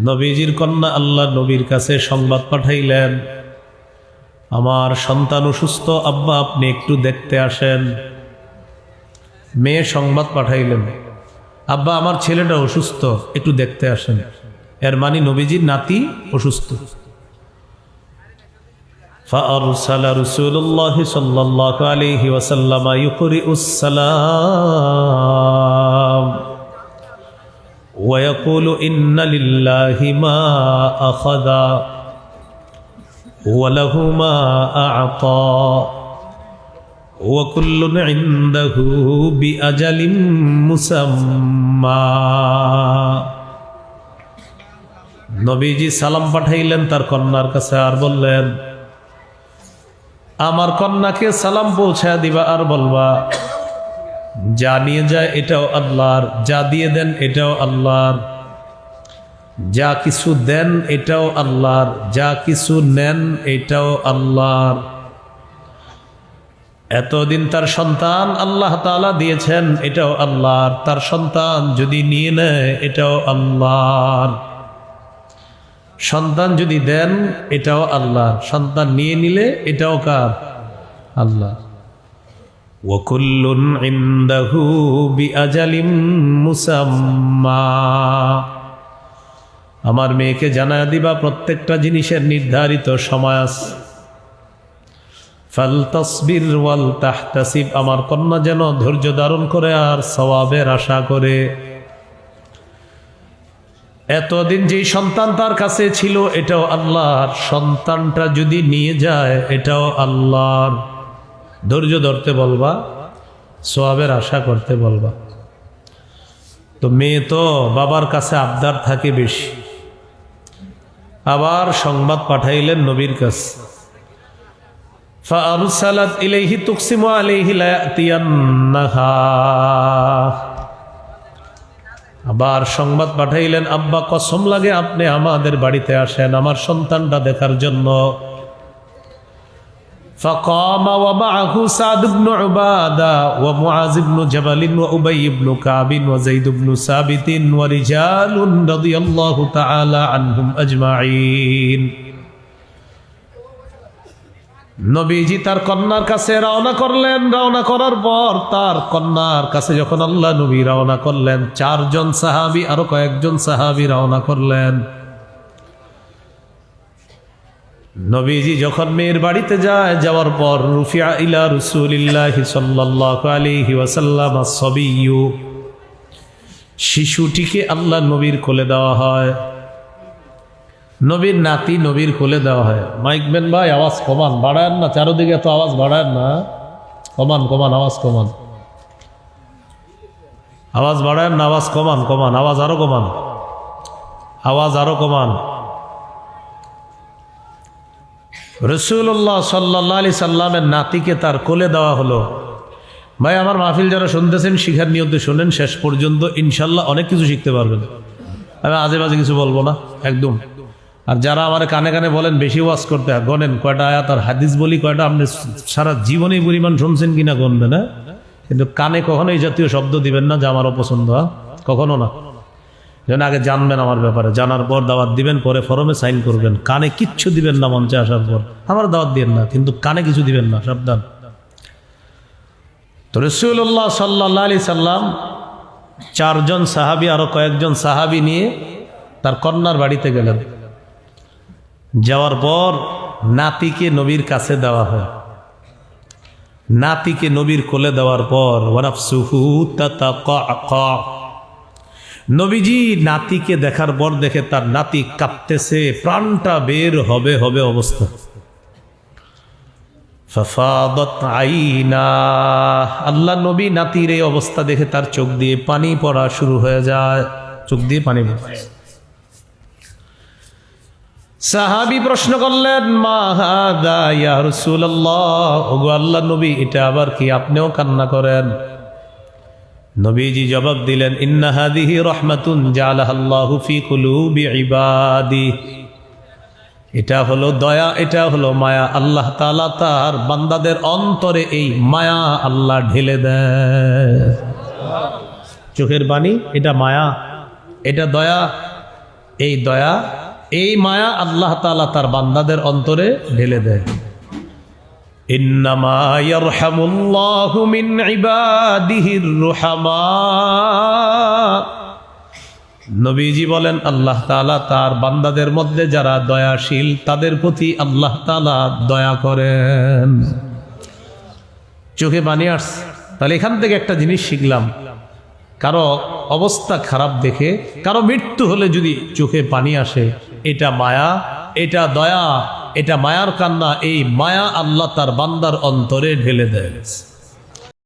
নবীজির কন্যা আল্লাহ নবীর কাছে সংবাদ পাঠাইলেন, আমার সন্তান অসুস্থ, আব্বা আপনি একটু দেখতে আসেন। মেয়ে সংবাদ পাঠাইলেন, আব্বা আমার ছেলেটা অসুস্থ, একটু দেখতে আসেন। এর মানে নবীজির নাতি অসুস্থ। فأرسل رسول الله صلى الله عليه وسلم يقرئ السلام ويقول إن لله ما أخذ وله ما أعطى وكل عنده بأجل مسمى। নবীজি সালাম পাঠাইলেন তার কন্যার কাছে, আর বললেন, আমার কন্যাকে সালাম পৌঁছায় দিবা আর বলবা, যা নিয়ে যায় এটাও আল্লাহর, যা দিয়ে দেন এটাও আল্লাহর, যা কিছু দেন এটাও আল্লাহর, যা কিছু নেন এটাও আল্লাহর। এতদিন তার সন্তান আল্লাহ তাআলা দিয়েছেন, এটাও আল্লাহর। তার সন্তান যদি নিয়ে নেয় এটাও আল্লাহর। সন্তান যদি দেন এটাও আল্লাহর, সন্তান নিয়ে নিলে এটাও কার? আল্লাহ। ওয়াকুল্লুন ইনদাহু বিআজালিম মুসাম্মা। আমার মেয়েকে জানায় দিবা প্রত্যেকটা জিনিসের নির্ধারিত সময় আছে। ফালতাসবির ওয়াল তাহতাসিব। আমার কন্যা যেন ধৈর্য ধারণ করে আর সওয়াবের আশা করে। এতদিন যেই সন্তান তার কাছে ছিল এটাও আল্লাহর, সন্তানটা যদি নিয়ে যায় এটাও আল্লাহর। ধৈর্য ধরতে বলবা, সওয়াবের আশা করতে বলবা। তো মেয়ে তো বাবার কাছে আবদার থাকে বেশি। আবার সংবাদ পাঠাইলেন নবীর কাছে, ফাআরসালাত ইলাইহি তুকসিমু আলাইহি লা ইয়াতিয়ান্নাহা। আবার সংবাদ পাঠাইলেন, আব্বা কসম লাগে আপনি আমাদের বাড়িতে আসেন আমার সন্তানটা দেখার জন্য। فقام ومعه سعد بن عبادة ومعاذ بن جبل وأبي بن كعب وزيد بن ثابت ورجال رضي الله تعالى عنهم أجمعين। নবীজি তার কন্যার কাছে রওনা করলেন। রওনা করার পর তার কন্যার কাছে যখন আল্লাহ নবী রওনা করলেন, 4 জন সাহাবী আরো কয়েকজন সাহাবী রওনা করলেন। নবীজি যখন মেয়ের বাড়িতে যায়, যাওয়ার পর রুফিয়া ইলা রাসূলিল্লাহি সাল্লাল্লাহু আলাইহি ওয়াসাল্লাম as-সাবিয়্যু, শিশুটিকে আল্লাহ নবীর কোলে দেওয়া হয়। নবীর নাতি নবীর কোলে দেওয়া হয়। মাইকম্যান ভাই আওয়াজ কমান, বাড়ায় না, চারদিকে তো আওয়াজ বাড়ায় না, কমান কমান আওয়াজ কমান, আওয়াজ বাড়ায় না, আওয়াজ কমান কমান, আওয়াজ আরো কমান, আওয়াজ আরো কমান। রাসূলুল্লাহ সাল্লাল্লাহু আলাইহি সাল্লামের নাতিকে তার কোলে দেওয়া হলো। ভাই আমার মাহফিল যারা শুনতেছেন শিখার নিয়তে শোনেন, শেষ পর্যন্ত ইনশাল্লাহ অনেক কিছু শিখতে পারবেন। আমি আজে বাজে কিছু বলবো না একদম। আর যারা আমার কানে কানে বলেন বেশি ওয়াজ করতে হয়, গনেন কয়টা আয়াত আর হাদিস বলি কয়টা, আপনি সারা জীবনে পরিমাণ শুনছেন কিনা গনবেন, হ্যাঁ? কিন্তু কানে কখনো এই জাতীয় শব্দ দিবেন না যে আমার অপছন্দ, কখনো না। যেন আগে জানবেন আমার ব্যাপারে, জানার পর দাওয়াত দিবেন, পরে ফরমে সাইন করবেন। কানে কিচ্ছু দিবেন না মঞ্চে আসার পর, আমার দাওয়াত দিবেন না, কিন্তু কানে কিছু দিবেন না, সাবধান। তো রাসূলুল্লাহ সাল্লাল্লাহু আলাইহি সাল্লাম 4 জন সাহাবী আরো কয়েকজন সাহাবী নিয়ে তার কন্যার বাড়িতে গেলেন। যাওয়ার পর নাতিকে নবীর কাছে দেওয়া হয়। নাতিকে নবীর কোলে দেওয়ার পর ওয়ানাফসুহু তাতাকাকা, নবীজি নাতিকে দেখার পর দেখে তার নাতি কাঁপতেছে, প্রাণটা বের হবে হবে অবস্থা। ফাফাদাত আইনা, আল্লাহ নবী নাতির এই অবস্থা দেখে তার চোখ দিয়ে পানি পড়া শুরু হয়ে যায়, চোখ দিয়ে পানি পড়ে। সাহাবী প্রশ্ন করলেন, মা হাদা ইয়া রাসূলুল্লাহ, ওগো আল্লাহ নবী এটা আবার কি, আপনিও কান্না করেন? নবীজি জবাব দিলেন, ইন্না হাদিহি রাহমাতুন জাআলাহাল্লাহু ফি কুলুবি ইবাদি, এটা হলো দয়া, এটা হলো মায়া। আল্লাহ তাআলা তার বান্দাদের অন্তরে এই মায়া আল্লাহ ঢেলে দেয়। চোখের পানি এটা মায়া, এটা দয়া, এই দয়া, এই মায়া আল্লাহ তাআলা তার বান্দাদের অন্তরে ঢেলে দেয়। ইন্নামা ইয়ারহামুল্লাহু মিন ইবাদিহির রুহামা। নবীজি বলেন আল্লাহ তাআলা তার বান্দাদের মধ্যে যারা দয়াশীল তাদের প্রতি আল্লাহ তাআলা দয়া করেন। চোখে পানি আসছে। তাহলে এখান থেকে একটা জিনিস শিখলাম, কারো অবস্থা খারাপ দেখে, কারো মৃত্যু হলে যদি চোখে পানি আসে, এটা মায়া, এটা দয়া, এটা মায়ার কান্না। এই মায়া আল্লাহ তার বান্দার অন্তরে ঢেলে দেয়।